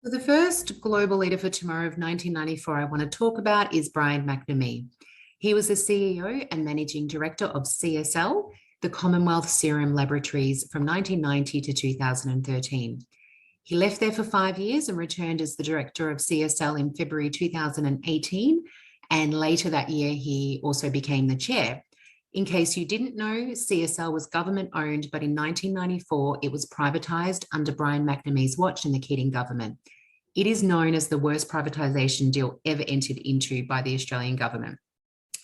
So the first global leader for tomorrow of 1994 I want to talk about is Brian McNamee. He was the CEO and managing director of CSL, the Commonwealth Serum Laboratories, from 1990 to 2013. He left there for 5 years and returned as the director of CSL in February 2018. And later that year, he also became the chair. In case you didn't know, CSL was government owned, but in 1994, it was privatised under Brian McNamee's watch in the Keating government. It is known as the worst privatisation deal ever entered into by the Australian government.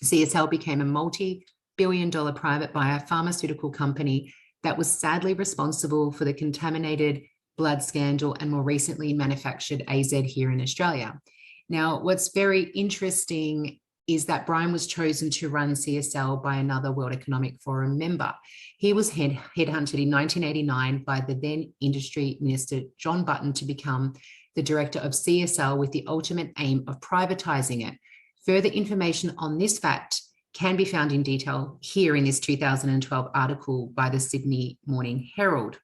CSL became a multi-billion-dollar private biopharmaceutical company that was sadly responsible for the contaminated blood scandal and more recently manufactured AZ here in Australia. Now, what's very interesting is that Brian was chosen to run CSL by another World Economic Forum member. He was headhunted in 1989 by the then Industry Minister, John Button, to become the director of CSL with the ultimate aim of privatising it. Further information on this fact can be found in detail here in this 2012 article by the Sydney Morning Herald.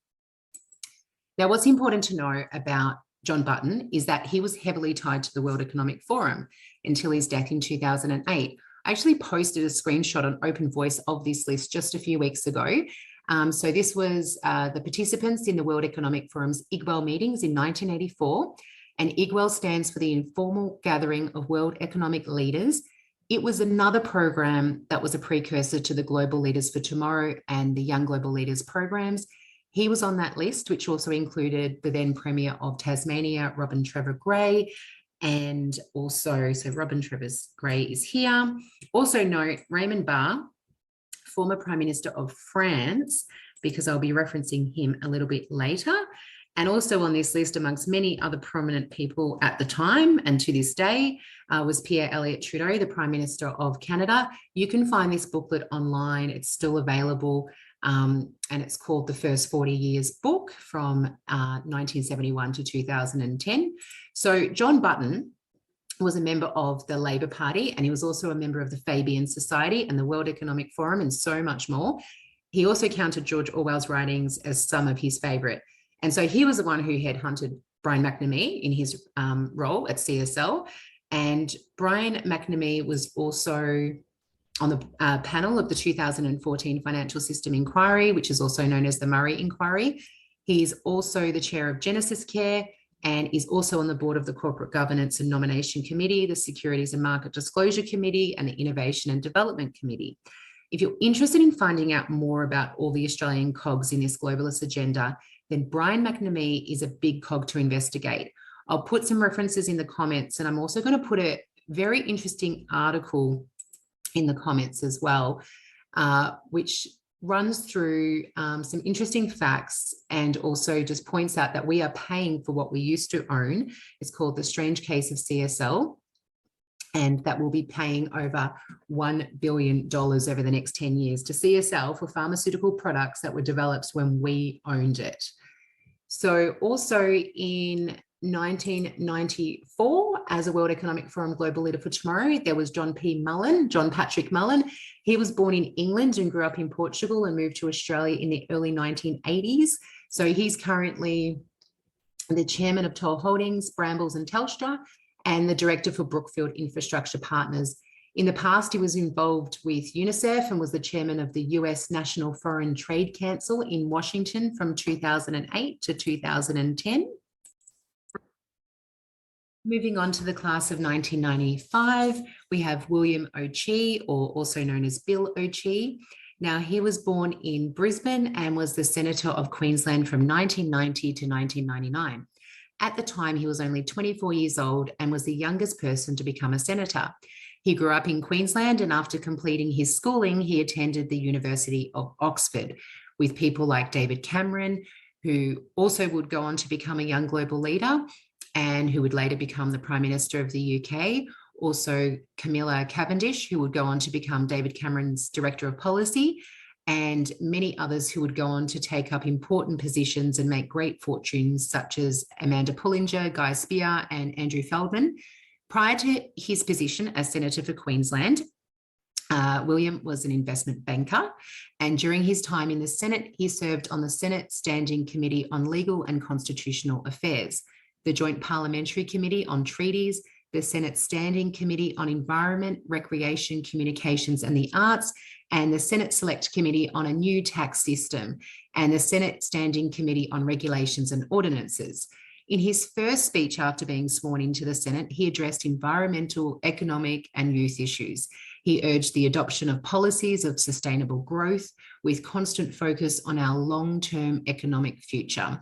Now, what's important to know about John Button is that he was heavily tied to the World Economic Forum until his death in 2008. I actually posted a screenshot on Open Voice of this list just a few weeks ago. So this was the participants in the World Economic Forum's IGWEL meetings in 1984. And IGWEL stands for the Informal Gathering of World Economic Leaders. It was another program that was a precursor to the Global Leaders for Tomorrow and the Young Global Leaders programs. He was on that list, which also included the then Premier of Tasmania, Robin Trevor Gray, and also, so Robin Trevor Gray is here. Also note Raymond Barre, former Prime Minister of France, because I'll be referencing him a little bit later. And also on this list, amongst many other prominent people at the time and to this day, was Pierre Elliott Trudeau, the Prime Minister of Canada. You can find this booklet online. It's still available. And it's called The First 40 Years Book from 1971 to 2010. So John Button was a member of the Labor Party, and he was also a member of the Fabian Society and the World Economic Forum and so much more. He also counted George Orwell's writings as some of his favourite. And so he was the one who headhunted Brian McNamee in his role at CSL. And Brian McNamee was also on the panel of the 2014 Financial System Inquiry, which is also known as the Murray Inquiry. He's also the chair of Genesis Care and is also on the board of the Corporate Governance and Nomination Committee, the Securities and Market Disclosure Committee, and the Innovation and Development Committee. If you're interested in finding out more about all the Australian cogs in this globalist agenda, then Brian McNamee is a big cog to investigate. I'll put some references in the comments, and I'm also going to put a very interesting article in the comments as well, which runs through some interesting facts and also just points out that we are paying for what we used to own. It's called The Strange Case of CSL, and that will be paying over $1 billion over the next 10 years to CSL for pharmaceutical products that were developed when we owned it. So also in 1994, as a World Economic Forum Global Leader for Tomorrow, there was John Patrick Mullen. He was born in England and grew up in Portugal and moved to Australia in the early 1980s. So he's currently the chairman of Toll Holdings, Brambles and Telstra, and the director for Brookfield Infrastructure Partners. In the past, he was involved with UNICEF and was the chairman of the US National Foreign Trade Council in Washington from 2008 to 2010. Moving on to the class of 1995, we have William O'Chee, or also known as Bill O'Chee. Now, he was born in Brisbane and was the Senator of Queensland from 1990 to 1999. At the time, he was only 24 years old and was the youngest person to become a senator. He grew up in Queensland, and after completing his schooling, he attended the University of Oxford with people like David Cameron, who also would go on to become a young global leader and who would later become the Prime Minister of the UK. Also Camilla Cavendish, who would go on to become David Cameron's Director of Policy, and many others who would go on to take up important positions and make great fortunes, such as Amanda Pullinger, Guy Spear, and Andrew Feldman. Prior to his position as Senator for Queensland, William was an investment banker, and during his time in the Senate, he served on the Senate Standing Committee on Legal and Constitutional Affairs. the Joint Parliamentary Committee on Treaties, the Senate Standing Committee on Environment, Recreation, Communications and the Arts, and the Senate Select Committee on a New Tax System, and the Senate Standing Committee on Regulations and Ordinances. In his first speech after being sworn into the Senate, he addressed environmental, economic, and youth issues. He urged the adoption of policies of sustainable growth with constant focus on our long-term economic future.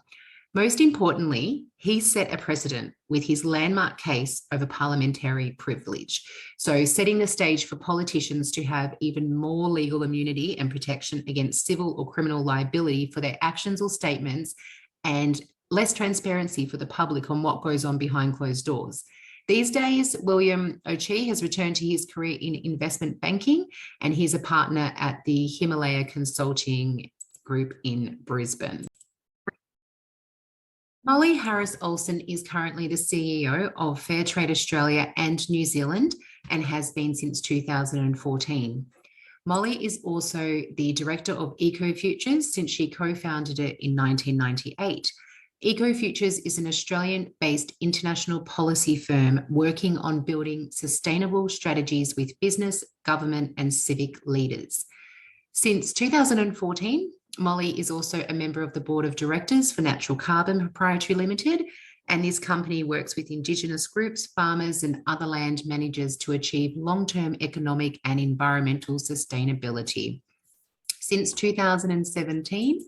Most importantly, he set a precedent with his landmark case over parliamentary privilege. So setting the stage for politicians to have even more legal immunity and protection against civil or criminal liability for their actions or statements, and less transparency for the public on what goes on behind closed doors. These days, William O'Chee has returned to his career in investment banking, and he's a partner at the Himalaya Consulting Group in Brisbane. Molly Harris Olsen is currently the CEO of Fairtrade Australia and New Zealand and has been since 2014. Molly is also the director of EcoFutures since she co-founded it in 1998. EcoFutures is an Australian-based international policy firm working on building sustainable strategies with business, government, and civic leaders. Since 2014, Molly is also a member of the board of directors for Natural Carbon Proprietary Limited, and this company works with Indigenous groups, farmers, and other land managers to achieve long-term economic and environmental sustainability. Since 2017,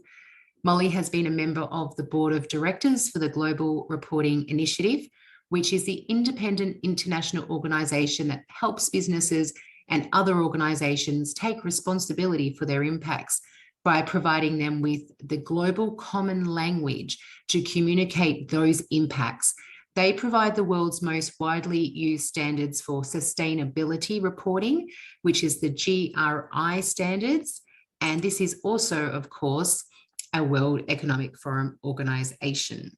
Molly has been a member of the board of directors for the Global Reporting Initiative, which is the independent international organisation that helps businesses and other organisations take responsibility for their impacts by providing them with the global common language to communicate those impacts. They provide the world's most widely used standards for sustainability reporting, which is the GRI standards. And this is also, of course, a World Economic Forum organisation.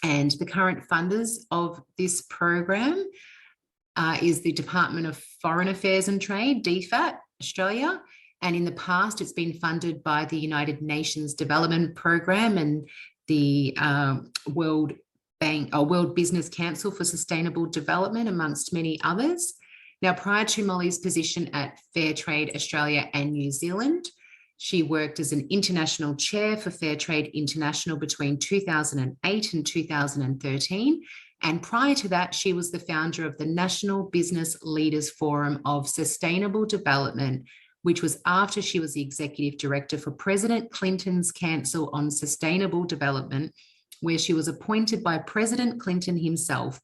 And the current funders of this program is the Department of Foreign Affairs and Trade, DFAT, Australia. And in the past, it's been funded by the United Nations Development Program and the World Business Council for Sustainable Development, amongst many others. Now, prior to Molly's position at Fairtrade Australia and New Zealand, she worked as an international chair for Fairtrade International between 2008 and 2013. And prior to that, she was the founder of the National Business Leaders Forum of Sustainable Development, which was after she was the executive director for President Clinton's Council on Sustainable Development, where she was appointed by President Clinton himself.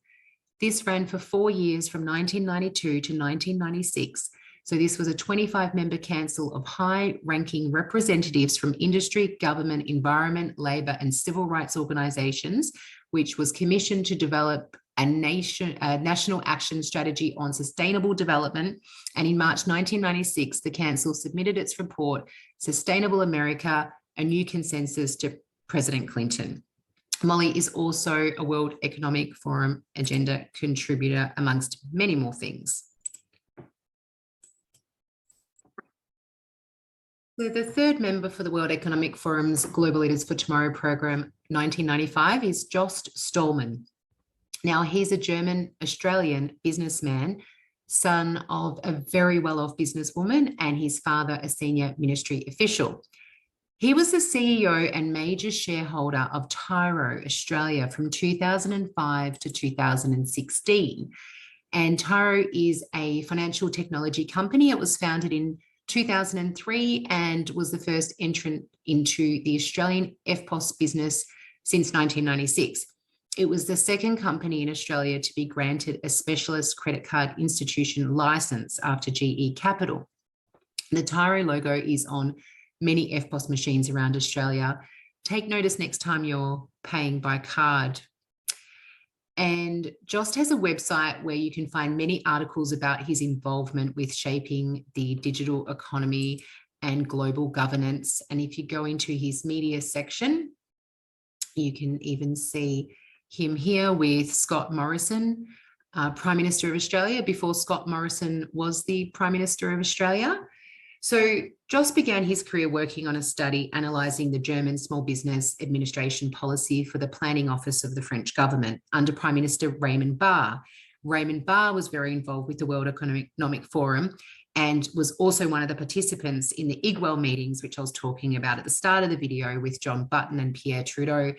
This ran for 4 years from 1992 to 1996. So this was a 25-member council of high-ranking representatives from industry, government, environment, labour and civil rights organisations, which was commissioned to develop a national action strategy on sustainable development. And in March 1996, the council submitted its report, Sustainable America, a New Consensus, to President Clinton. Molly is also a World Economic Forum agenda contributor, amongst many more things. So the third member for the World Economic Forum's Global Leaders for Tomorrow program, 1995, is Jost Stallman. Now, he's a German-Australian businessman, son of a very well-off businesswoman, and his father, a senior ministry official. He was the CEO and major shareholder of Tyro Australia from 2005 to 2016. And Tyro is a financial technology company. It was founded in 2003 and was the first entrant into the Australian FPOS business since 1996. It was the second company in Australia to be granted a specialist credit card institution license after GE Capital. The Tyro logo is on many FPOS machines around Australia. Take notice next time you're paying by card. And Jost has a website where you can find many articles about his involvement with shaping the digital economy and global governance. And if you go into his media section, you can even see him here with Scott Morrison, Prime Minister of Australia, before Scott Morrison was the Prime Minister of Australia. So Jost began his career working on a study analysing the German small business administration policy for the planning office of the French government under Prime Minister Raymond Barre. Raymond Barre was very involved with the World Economic Forum and was also one of the participants in the IGWEL meetings, which I was talking about at the start of the video with John Button and Pierre Trudeau.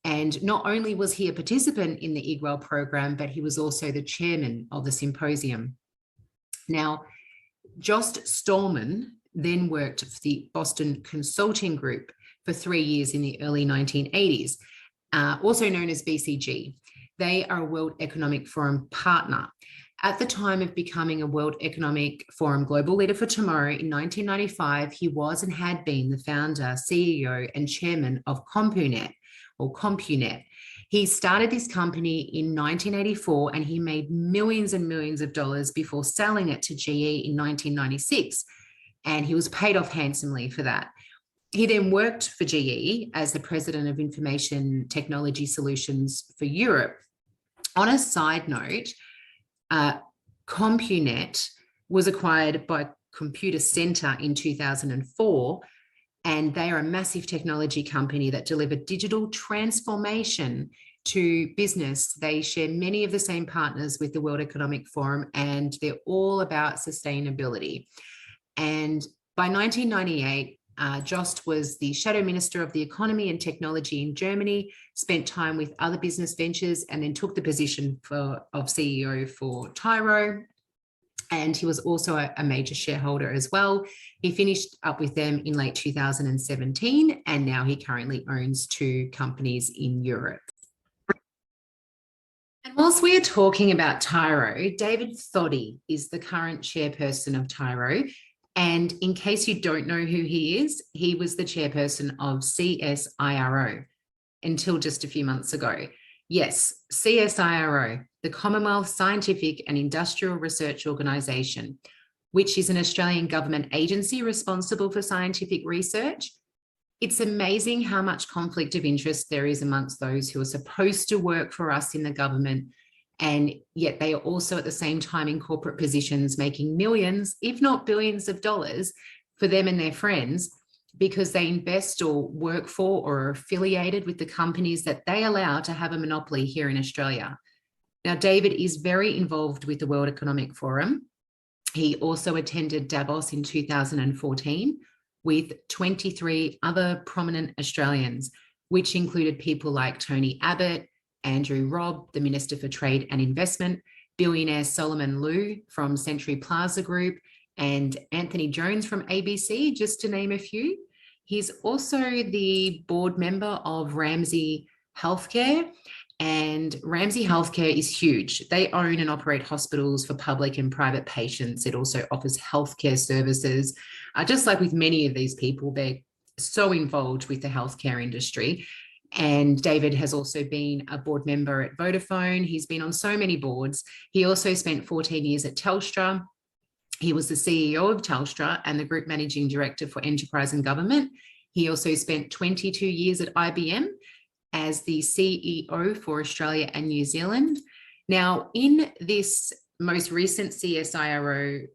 And not only was he a participant in the IGWEL program, but he was also the chairman of the symposium. Now, Jost Stallman then worked for the Boston Consulting Group for 3 years in the early 1980s, also known as BCG. They are a World Economic Forum partner. At the time of becoming a World Economic Forum Global Leader for Tomorrow in 1995, he was and had been the founder, CEO, and chairman of CompuNet. He started this company in 1984 and he made millions and millions of dollars before selling it to GE in 1996. And he was paid off handsomely for that. He then worked for GE as the president of Information Technology Solutions for Europe. On a side note, CompuNet was acquired by Computer Center in 2004. And they are a massive technology company that delivered digital transformation to business. They share many of the same partners with the World Economic Forum, and they're all about sustainability. And by 1998, Jost was the Shadow Minister of the Economy and Technology in Germany, spent time with other business ventures, and then took the position of CEO for Tyro. And he was also a major shareholder as well. He finished up with them in late 2017, and now he currently owns 2 companies in Europe. And whilst we are talking about Tyro, David Thodey is the current chairperson of Tyro. And in case you don't know who he is, he was the chairperson of CSIRO until just a few months ago. Yes, CSIRO, the Commonwealth Scientific and Industrial Research Organisation, which is an Australian government agency responsible for scientific research. It's amazing how much conflict of interest there is amongst those who are supposed to work for us in the government, and yet they are also at the same time in corporate positions making millions, if not billions of dollars for them and their friends, because they invest or work for or are affiliated with the companies that they allow to have a monopoly here in Australia. Now, David is very involved with the World Economic Forum. He also attended Davos in 2014 with 23 other prominent Australians, which included people like Tony Abbott, Andrew Robb, the Minister for Trade and Investment, billionaire Solomon Lew from Century Plaza Group, and Anthony Jones from ABC, just to name a few. He's also the board member of Ramsay Healthcare, and Ramsay Healthcare is huge. They own and operate hospitals for public and private patients. It also offers healthcare services. Just like with many of these people, they're so involved with the healthcare industry. And David has also been a board member at Vodafone. He's been on so many boards. He also spent 14 years at Telstra. He was the CEO of Telstra and the Group Managing Director for Enterprise and Government. He also spent 22 years at IBM as the CEO for Australia and New Zealand. Now, in this most recent CSIRO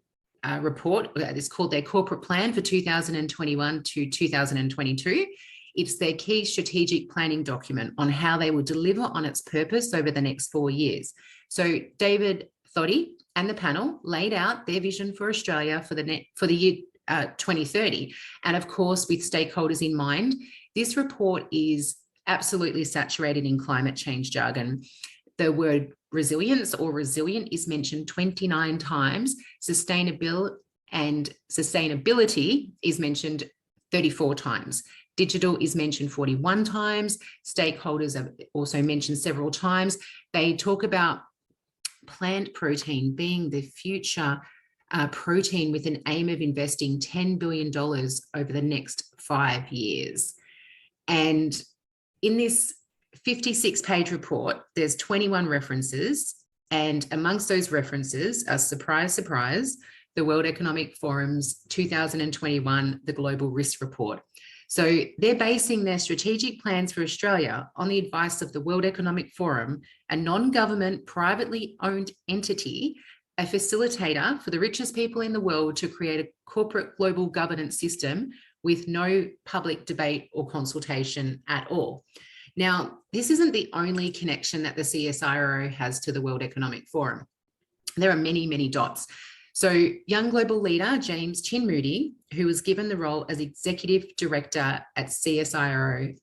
report, it's called their Corporate Plan for 2021 to 2022. It's their key strategic planning document on how they will deliver on its purpose over the next 4 years. So David Thodey and the panel laid out their vision for Australia for the year 2030. And of course, with stakeholders in mind, this report is absolutely saturated in climate change jargon. The word resilience or resilient is mentioned 29 times. Sustainability is mentioned 34 times. Digital is mentioned 41 times. Stakeholders are also mentioned several times. They talk about plant protein being the future protein with an aim of investing $10 billion over the next 5 years. And in this 56-page report, there's 21 references. And amongst those references are, surprise, surprise, the World Economic Forum's 2021, the Global Risk Report. So they're basing their strategic plans for Australia on the advice of the World Economic Forum, a non-government, privately owned entity a facilitator for the richest people in the world to create a corporate global governance system with no public debate or consultation at all. Now, this isn't the only connection that the CSIRO has to the World Economic Forum. There are many, many dots. So young global leader, James Chin Moody, who was given the role as executive director at CSIRO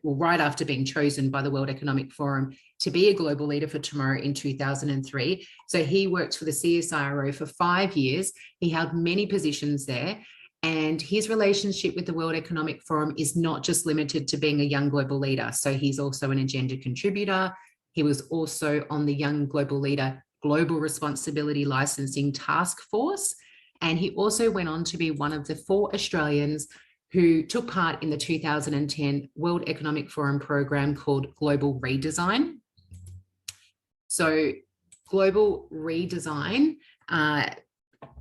right after being chosen by the World Economic Forum to be a global leader for tomorrow in 2003. So he worked for the CSIRO for 5 years. He held many positions there. And his relationship with the World Economic Forum is not just limited to being a young global leader. So he's also an agenda contributor. He was also on the Young Global Leader Global Responsibility Licensing Task Force. And he also went on to be one of the 4 Australians who took part in the 2010 World Economic Forum program called Global Redesign. So Global Redesign,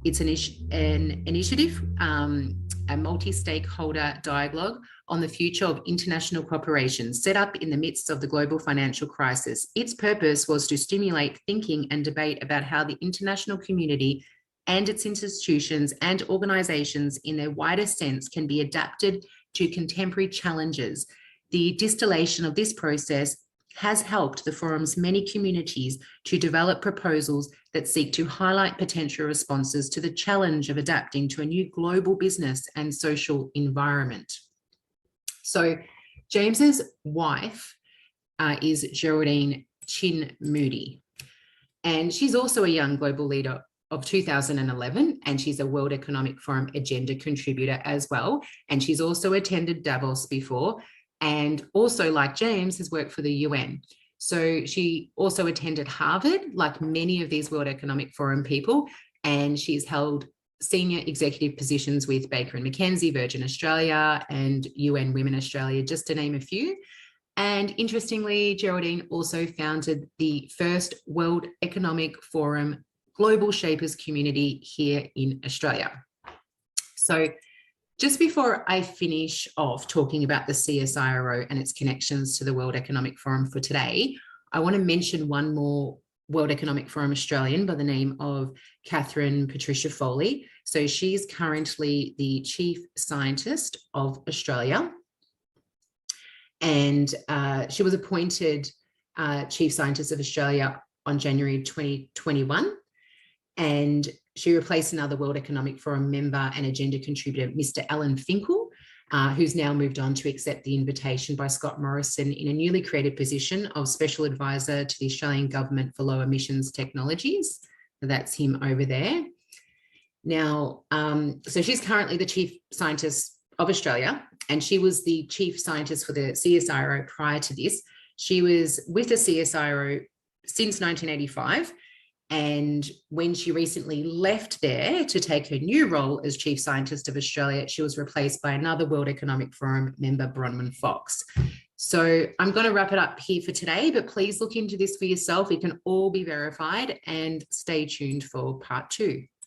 it's an initiative, a multi-stakeholder dialogue on the future of international cooperation set up in the midst of the global financial crisis. Its purpose was to stimulate thinking and debate about how the international community and its institutions and organisations in their widest sense can be adapted to contemporary challenges. The distillation of this process has helped the forum's many communities to develop proposals that seek to highlight potential responses to the challenge of adapting to a new global business and social environment. So James's wife is Geraldine Chin Moody, and she's also a young global leader of 2011, and she's a World Economic Forum agenda contributor as well. And she's also attended Davos before, and also, like James, has worked for the UN. So she also attended Harvard, like many of these World Economic Forum people, and she's held senior executive positions with Baker & McKenzie, Virgin Australia, and UN Women Australia, just to name a few. And interestingly, Geraldine also founded the first World Economic Forum Global Shapers community here in Australia. So just before I finish off talking about the CSIRO and its connections to the World Economic Forum for today, I want to mention one more World Economic Forum Australian by the name of Catherine Patricia Foley. So she's currently the Chief Scientist of Australia. And she was appointed Chief Scientist of Australia on January 2021. And she replaced another World Economic Forum member and agenda contributor, Mr. Alan Finkel, who's now moved on to accept the invitation by Scott Morrison in a newly created position of Special Advisor to the Australian Government for Low Emissions Technologies. That's him over there. Now, so she's currently the Chief Scientist of Australia, and she was the Chief Scientist for the CSIRO prior to this. She was with the CSIRO since 1985. And when she recently left there to take her new role as Chief Scientist of Australia, she was replaced by another World Economic Forum member, Bronwyn Fox. So I'm going to wrap it up here for today, but please look into this for yourself. It can all be verified, and stay tuned for part 2.